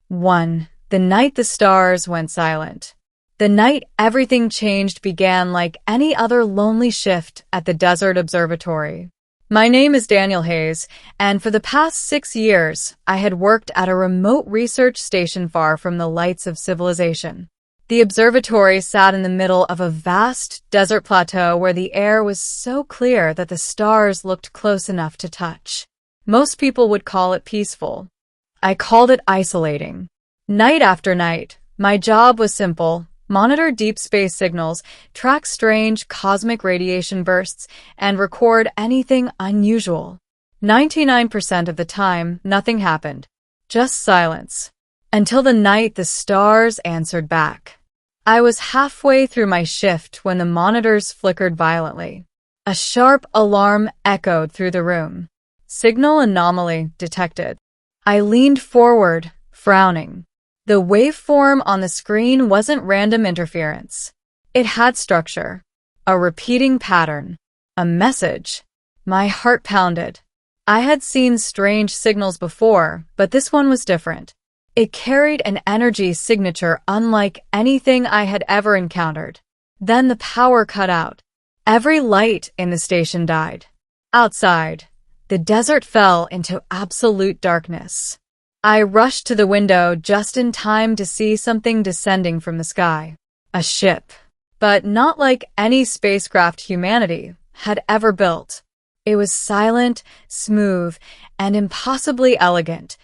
1. The night the stars went silent. The night everything changed began like any other lonely shift at the Desert Observatory. My name is Daniel Hayes, and for the past 6 years, I had worked at a remote research station far from the lights of civilization. The observatory sat in the middle of a vast desert plateau where the air was so clear that the stars looked close enough to touch. Most people would call it peaceful. I called it isolating. Night after night, my job was simple: monitor deep space signals, track strange cosmic radiation bursts, and record anything unusual. 99% of the time, nothing happened. Just silence. Until the night the stars answered back. I was halfway through my shift when the monitors flickered violently. A sharp alarm echoed through the room. Signal anomaly detected. I leaned forward, frowning. The waveform on the screen wasn't random interference. It had structure. A repeating pattern. A message. My heart pounded. I had seen strange signals before, but this one was different. It carried an energy signature unlike anything I had ever encountered. Then the power cut out. Every light in the station died. Outside, the desert fell into absolute darkness. I rushed to the window just in time to see something descending from the sky. A ship. But not like any spacecraft humanity had ever built. It was silent, smooth, and impossibly elegant,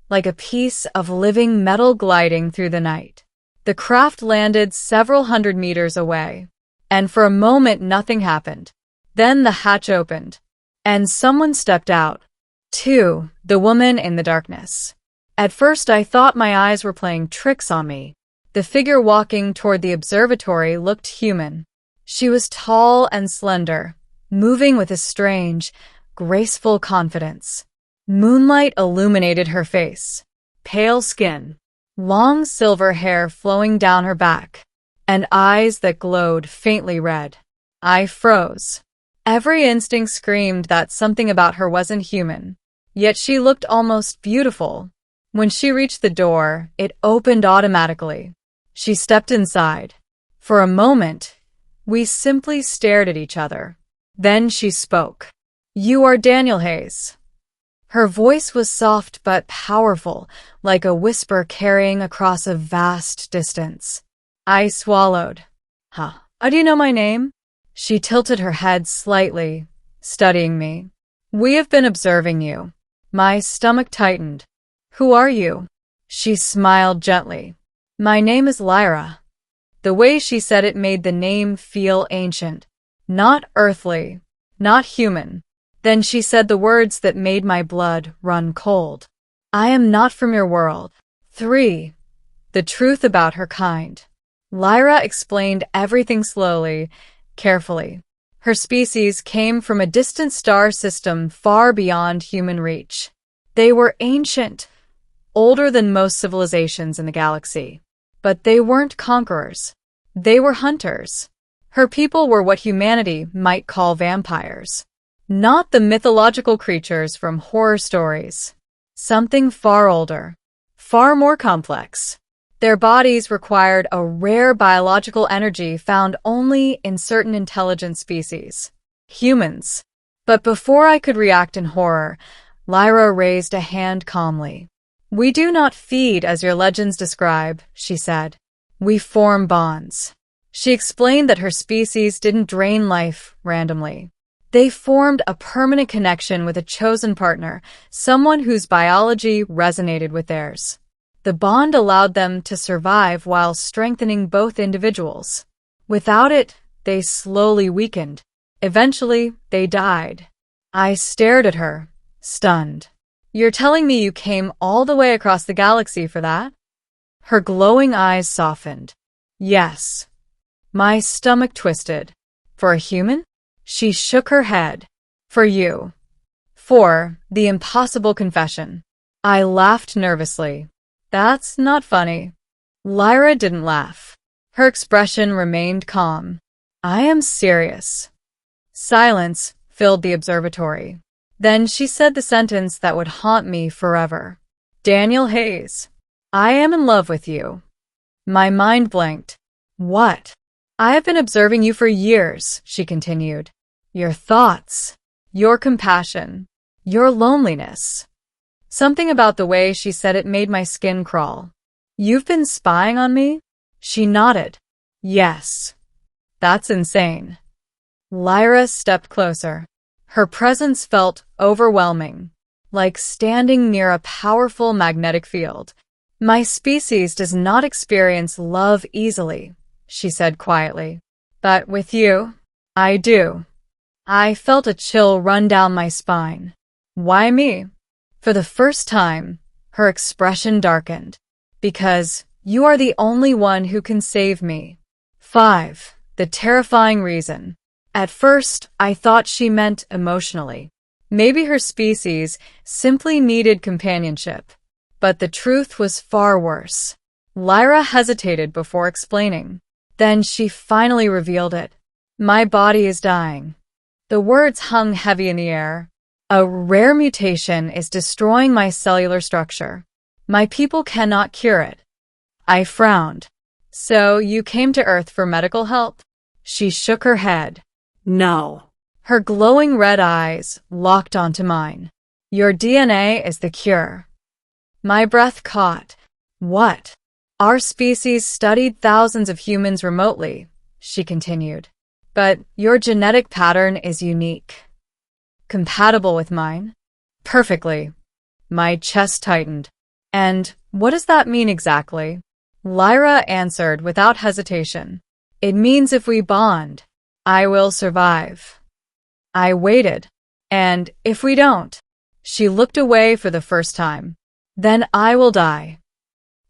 like a piece of living metal gliding through the night. The craft landed several hundred meters away, and for a moment nothing happened. Then the hatch opened, and someone stepped out. 2. The woman in the darkness. At first I thought my eyes were playing tricks on me. The figure walking toward the observatory looked human. She was tall and slender, moving with a strange, graceful confidence. Moonlight illuminated her face. Pale skin, long silver hair flowing down her back, and eyes that glowed faintly red. I froze. Every instinct screamed that something about her wasn't human, yet she looked almost beautiful. When she reached the door, it opened automatically. She stepped inside. For a moment, we simply stared at each other. Then she spoke. "You are Daniel Hayes." Her voice was soft but powerful, like a whisper carrying across a vast distance. I swallowed. How do you know my name? She tilted her head slightly, studying me. "We have been observing you." My stomach tightened. "Who are you?" She smiled gently. "My name is Lyra." The way she said it made the name feel ancient. Not earthly, not human. Then she said the words that made my blood run cold. "I am not from your world." 3. The truth about her kind. Lyra explained everything slowly, carefully. Her species came from a distant star system far beyond human reach. They were ancient, older than most civilizations in the galaxy. But they weren't conquerors. They were hunters. Her people were what humanity might call vampires. Not the mythological creatures from horror stories. Something far older, far more complex. Their bodies required a rare biological energy found only in certain intelligent species. Humans. But before I could react in horror, Lyra raised a hand calmly. "We do not feed as your legends describe," she said. "We form bonds." She explained that her species didn't drain life randomly. They formed a permanent connection with a chosen partner, someone whose biology resonated with theirs. The bond allowed them to survive while strengthening both individuals. Without it, they slowly weakened. Eventually, they died. I stared at her, stunned. "You're telling me you came all the way across the galaxy for that?" Her glowing eyes softened. "Yes." My stomach twisted. "For a human?" She shook her head. "For you." 4. The impossible confession. I laughed nervously. "That's not funny." Lyra didn't laugh. Her expression remained calm. "I am serious." Silence filled the observatory. Then she said the sentence that would haunt me forever. "Daniel Hayes." I am in love with you. My mind blanked. What? I have been observing you for years, she continued. Your thoughts, your compassion, your loneliness. Something about the way she said it made my skin crawl. You've been spying on me? She nodded. Yes. That's insane. Lyra stepped closer. Her presence felt overwhelming, like standing near a powerful magnetic field. My species does not experience love easily, she said quietly. But with you, I do. I felt a chill run down my spine. Why me? For the first time, her expression darkened. Because you are the only one who can save me. 5. The terrifying reason. At first, I thought she meant emotionally. Maybe her species simply needed companionship. But the truth was far worse. Lyra hesitated before explaining. Then she finally revealed it. My body is dying. The words hung heavy in the air. A rare mutation is destroying my cellular structure. My people cannot cure it. I frowned. So you came to Earth for medical help? She shook her head. No. Her glowing red eyes locked onto mine. Your DNA is the cure. My breath caught. What? Our species studied thousands of humans remotely, she continued. But your genetic pattern is unique. Compatible with mine? Perfectly. My chest tightened. And what does that mean exactly? Lyra answered without hesitation. It means if we bond, I will survive. I waited. And if we don't? She looked away for the first time. Then I will die.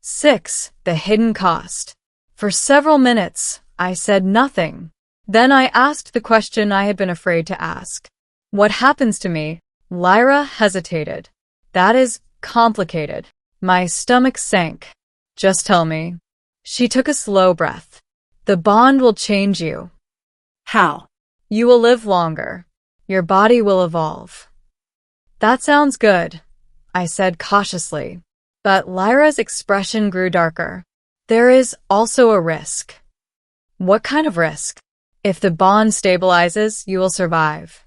6. The hidden cost. For several minutes, I said nothing. Then I asked the question I had been afraid to ask. What happens to me? Lyra hesitated. That is complicated. My stomach sank. Just tell me. She took a slow breath. The bond will change you. How? You will live longer. Your body will evolve. That sounds good, I said cautiously. But Lyra's expression grew darker. There is also a risk. What kind of risk? If the bond stabilizes, you will survive.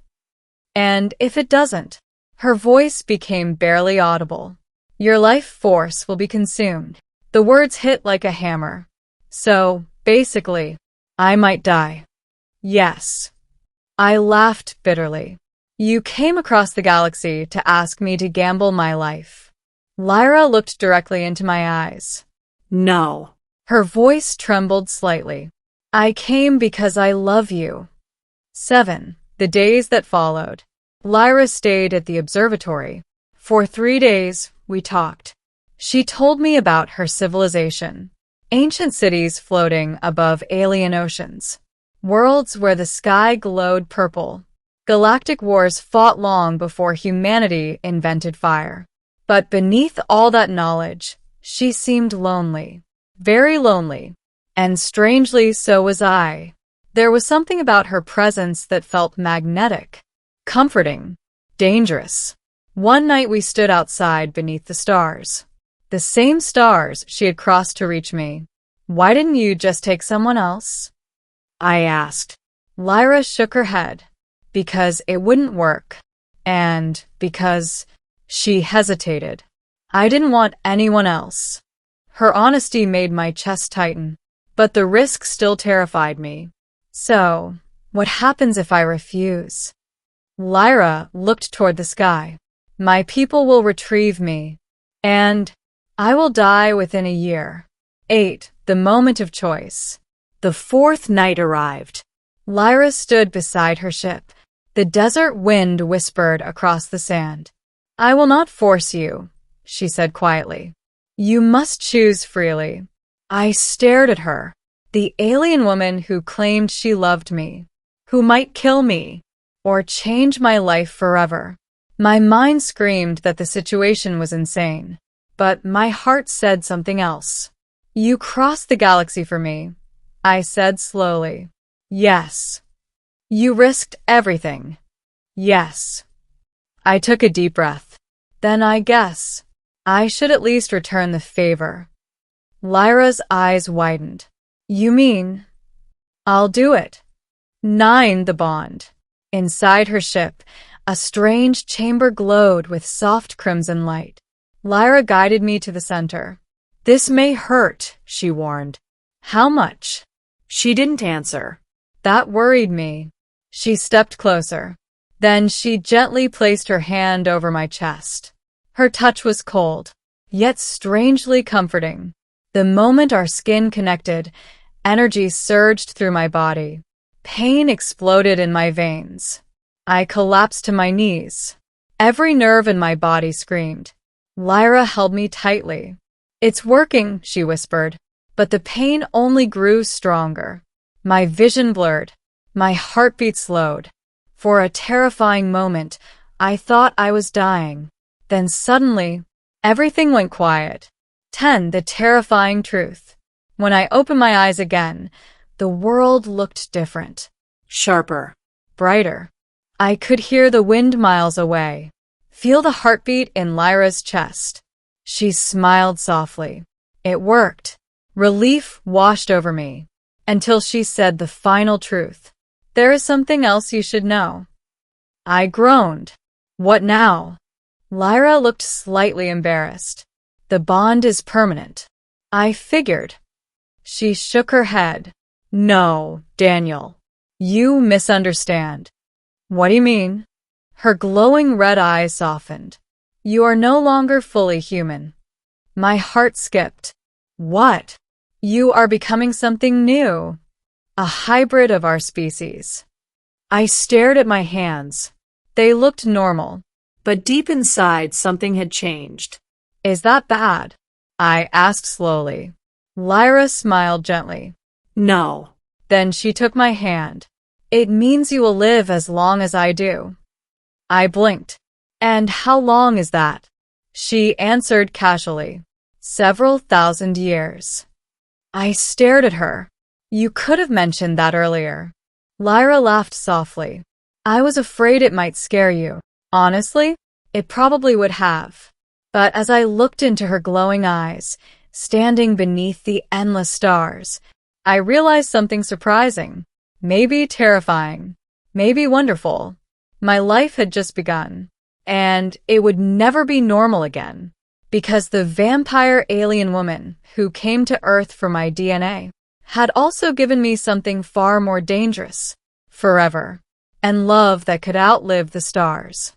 And if it doesn't? Her voice became barely audible. Your life force will be consumed. The words hit like a hammer. So, basically, I might die. Yes. I laughed bitterly. You came across the galaxy to ask me to gamble my life. Lyra looked directly into my eyes. No. Her voice trembled slightly. I came because I love you. 7. The days that followed. Lyra stayed at the observatory. For 3 days, we talked. She told me about her civilization. Ancient cities floating above alien oceans. Worlds where the sky glowed purple. Galactic wars fought long before humanity invented fire. But beneath all that knowledge, she seemed lonely. Very lonely. And strangely, so was I. There was something about her presence that felt magnetic, comforting, dangerous. One night we stood outside beneath the stars. The same stars she had crossed to reach me. Why didn't you just take someone else? I asked. Lyra shook her head. Because it wouldn't work. And because she hesitated. I didn't want anyone else. Her honesty made my chest tighten. But the risk still terrified me. So, what happens if I refuse? Lyra looked toward the sky. My people will retrieve me. And I will die within a year. 8. The moment of choice. The 4th night arrived. Lyra stood beside her ship. The desert wind whispered across the sand. I will not force you, she said quietly. You must choose freely. I stared at her. The alien woman who claimed she loved me, who might kill me, or change my life forever. My mind screamed that the situation was insane, but my heart said something else. You crossed the galaxy for me, I said slowly. Yes. You risked everything. Yes. I took a deep breath. Then I guess I should at least return the favor. Lyra's eyes widened. You mean? I'll do it. 9. The bond. Inside her ship, a strange chamber glowed with soft crimson light. Lyra guided me to the center. This may hurt, she warned. How much? She didn't answer. That worried me. She stepped closer. Then she gently placed her hand over my chest. Her touch was cold, yet strangely comforting. The moment our skin connected, energy surged through my body. Pain exploded in my veins. I collapsed to my knees. Every nerve in my body screamed. Lyra held me tightly. It's working, she whispered, but the pain only grew stronger. My vision blurred. My heartbeat slowed. For a terrifying moment, I thought I was dying. Then suddenly, everything went quiet. 10. The terrifying truth. When I opened my eyes again, the world looked different. Sharper. Brighter. I could hear the wind miles away. Feel the heartbeat in Lyra's chest. She smiled softly. It worked. Relief washed over me. Until she said the final truth. There is something else you should know. I groaned. What now? Lyra looked slightly embarrassed. The bond is permanent. I figured. She shook her head. No, Daniel. You misunderstand. What do you mean? Her glowing red eyes softened. You are no longer fully human. My heart skipped. What? You are becoming something new. A hybrid of our species. I stared at my hands. They looked normal, but deep inside something had changed. Is that bad? I asked slowly. Lyra smiled gently. No. Then she took my hand. It means you will live as long as I do. I blinked. And how long is that? She answered casually. Several thousand years. I stared at her. You could have mentioned that earlier. Lyra laughed softly. I was afraid it might scare you. Honestly, it probably would have. But as I looked into her glowing eyes, standing beneath the endless stars, I realized something surprising. Maybe terrifying. Maybe wonderful. My life had just begun. And it would never be normal again. Because the vampire alien woman who came to Earth for my DNA had also given me something far more dangerous. Forever. And love that could outlive the stars.